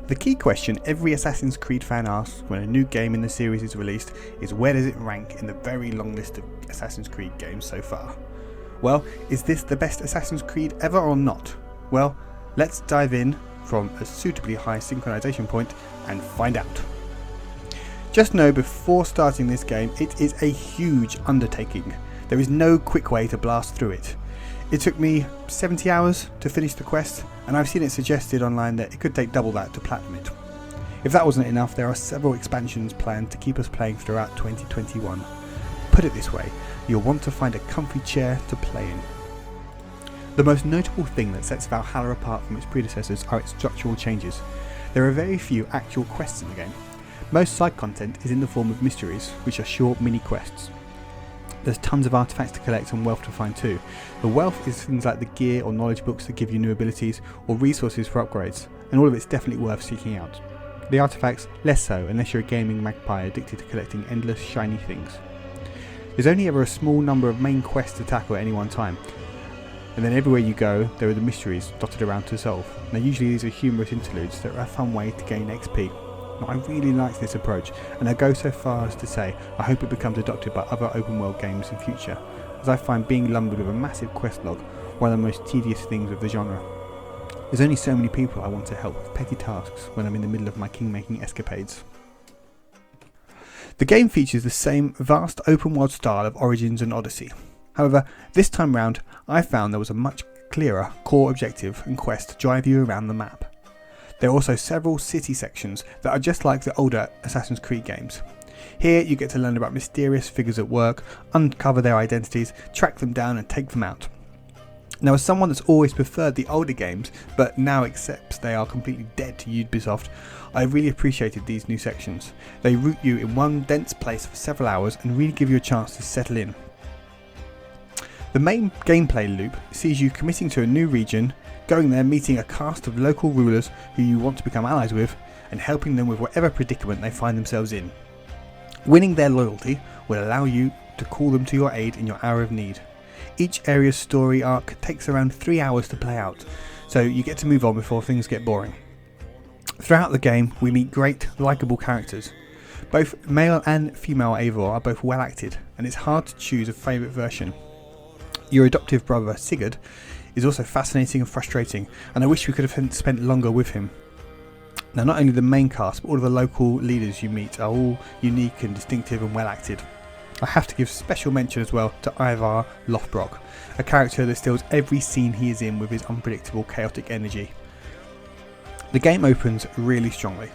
The key question every Assassin's Creed fan asks when a new game in the series is released is where does it rank in the very long list of Assassin's Creed games so far? Well, is this the best Assassin's Creed ever or not? Well, let's dive in from a suitably high synchronization point and find out. Just know before starting this game, it is a huge undertaking. There is no quick way to blast through it. It took me 70 hours to finish the quest, and I've seen it suggested online that it could take double that to platinum it. If that wasn't enough, there are several expansions planned to keep us playing throughout 2021. Put it this way, you'll want to find a comfy chair to play in. The most notable thing that sets Valhalla apart from its predecessors are its structural changes. There are very few actual quests in the game. Most side content is in the form of mysteries, which are short mini quests. There's tons of artifacts to collect and wealth to find too. The wealth is things like the gear or knowledge books that give you new abilities or resources for upgrades, and all of it's definitely worth seeking out. The artifacts, less so unless you're a gaming magpie addicted to collecting endless shiny things. There's only ever a small number of main quests to tackle at any one time, and then everywhere you go there are the mysteries dotted around to solve. Now usually these are humorous interludes that are a fun way to gain XP. I really like this approach, and I go so far as to say I hope it becomes adopted by other open world games in future, as I find being lumbered with a massive quest log one of the most tedious things of the genre. There's only so many people I want to help with petty tasks when I'm in the middle of my king-making escapades. The game features the same vast open world style of Origins and Odyssey. However, this time round I found there was a much clearer core objective and quest to drive you around the map. There are also several city sections that are just like the older Assassin's Creed games. Here you get to learn about mysterious figures at work, uncover their identities, track them down and take them out. Now, as someone that's always preferred the older games but now accepts they are completely dead to Ubisoft, I really appreciated these new sections. They root you in one dense place for several hours and really give you a chance to settle in. The main gameplay loop sees you committing to a new region, going there, meeting a cast of local rulers who you want to become allies with, and helping them with whatever predicament they find themselves in. Winning their loyalty will allow you to call them to your aid in your hour of need. Each area's story arc takes around 3 hours to play out, so you get to move on before things get boring. Throughout the game we meet great, likeable characters. Both male and female Eivor are both well acted, and it's hard to choose a favourite version. Your adoptive brother Sigurd is also fascinating and frustrating, and I wish we could have spent longer with him. Now, not only the main cast but all of the local leaders you meet are all unique and distinctive and well acted. I have to give special mention as well to Ivar Lothbrok, a character that steals every scene he is in with his unpredictable chaotic energy. The game opens really strongly.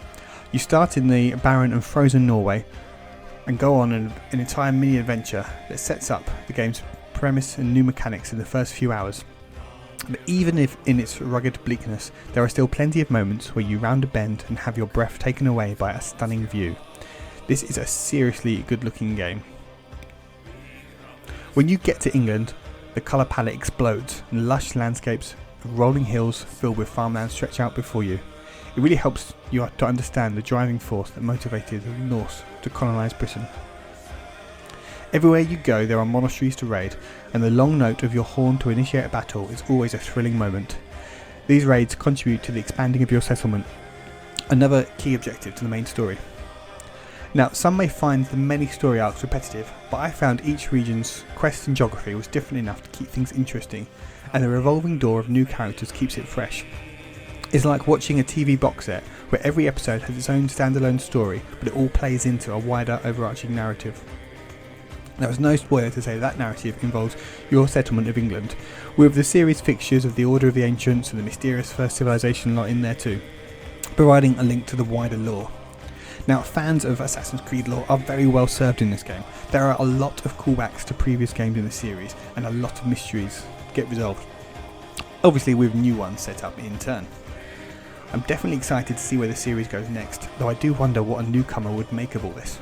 You start in the barren and frozen Norway and go on an entire mini adventure that sets up the game's premise and new mechanics in the first few hours. But even if in its rugged bleakness, there are still plenty of moments where you round a bend and have your breath taken away by a stunning view. This is a seriously good looking game. When you get to England, the colour palette explodes and lush landscapes of rolling hills filled with farmland stretch out before you. It really helps you to understand the driving force that motivated the Norse to colonise Britain. Everywhere you go there are monasteries to raid, and the long note of your horn to initiate a battle is always a thrilling moment. These raids contribute to the expanding of your settlement, another key objective to the main story. Now, some may find the many story arcs repetitive, but I found each region's quest and geography was different enough to keep things interesting, and the revolving door of new characters keeps it fresh. It's like watching a TV box set where every episode has its own standalone story, but it all plays into a wider overarching narrative. Now, it's no spoiler to say that narrative involves your settlement of England, with the series fixtures of the Order of the Ancients and the mysterious First Civilization lot in there too, providing a link to the wider lore. Now, fans of Assassin's Creed lore are very well served in this game. There are a lot of callbacks to previous games in the series, and a lot of mysteries get resolved, obviously with new ones set up in turn. I'm definitely excited to see where the series goes next, though I do wonder what a newcomer would make of all this.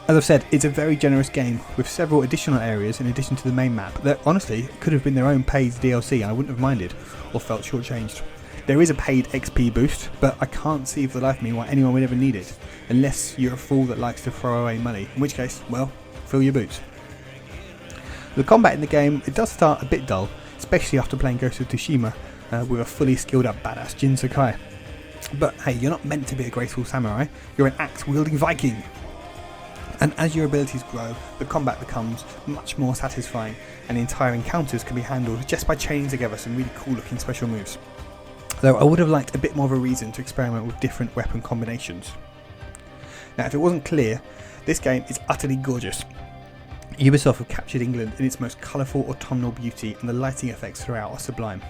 As I've said, it's a very generous game with several additional areas in addition to the main map that honestly could have been their own paid DLC and I wouldn't have minded or felt shortchanged. There is a paid XP boost, but I can't see for the life of me why anyone would ever need it, unless you're a fool that likes to throw away money, in which case, well, fill your boots. The combat in the game, it does start a bit dull, especially after playing Ghost of Tsushima with a fully skilled up badass Jin Sakai. But hey, you're not meant to be a graceful samurai, you're an axe-wielding Viking. And as your abilities grow, the combat becomes much more satisfying, and the entire encounters can be handled just by chaining together some really cool looking special moves. Though I would have liked a bit more of a reason to experiment with different weapon combinations. Now, if it wasn't clear, this game is utterly gorgeous. Ubisoft have captured England in its most colourful autumnal beauty, and the lighting effects throughout are sublime.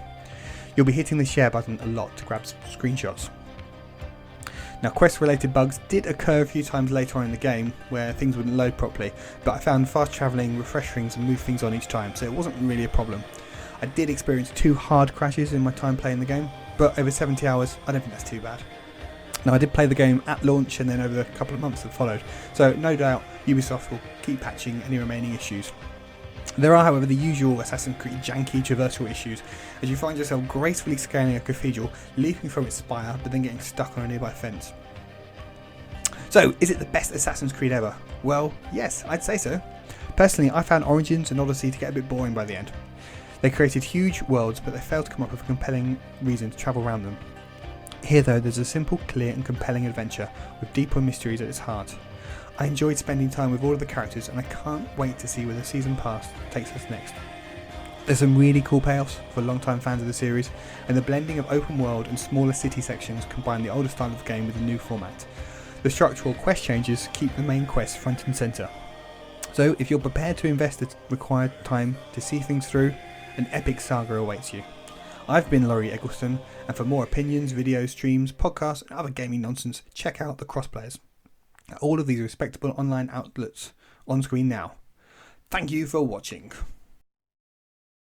You'll be hitting the share button a lot to grab screenshots. Now, quest related bugs did occur a few times later on in the game where things wouldn't load properly, but I found fast travelling, refresh things and move things on each time, so it wasn't really a problem. I did experience 2 hard crashes in my time playing the game, but over 70 hours I don't think that's too bad. Now, I did play the game at launch and then over the couple of months that followed, so no doubt Ubisoft will keep patching any remaining issues. There are, however, the usual Assassin's Creed janky traversal issues, as you find yourself gracefully scaling a cathedral, leaping from its spire, but then getting stuck on a nearby fence. So, is it the best Assassin's Creed ever? Well, yes, I'd say so. Personally, I found Origins and Odyssey to get a bit boring by the end. They created huge worlds, but they failed to come up with a compelling reason to travel around them. Here, though, there's a simple, clear and compelling adventure with deeper mysteries at its heart. I enjoyed spending time with all of the characters, and I can't wait to see where the season pass takes us next. There's some really cool payoffs for long-time fans of the series, and the blending of open world and smaller city sections combine the older style of the game with the new format. The structural quest changes keep the main quest front and centre. So if you're prepared to invest the required time to see things through, an epic saga awaits you. I've been Laurie Eggleston, and for more opinions, videos, streams, podcasts and other gaming nonsense, check out the Crossplayers. All of these respectable online outlets on screen now. Thank you for watching.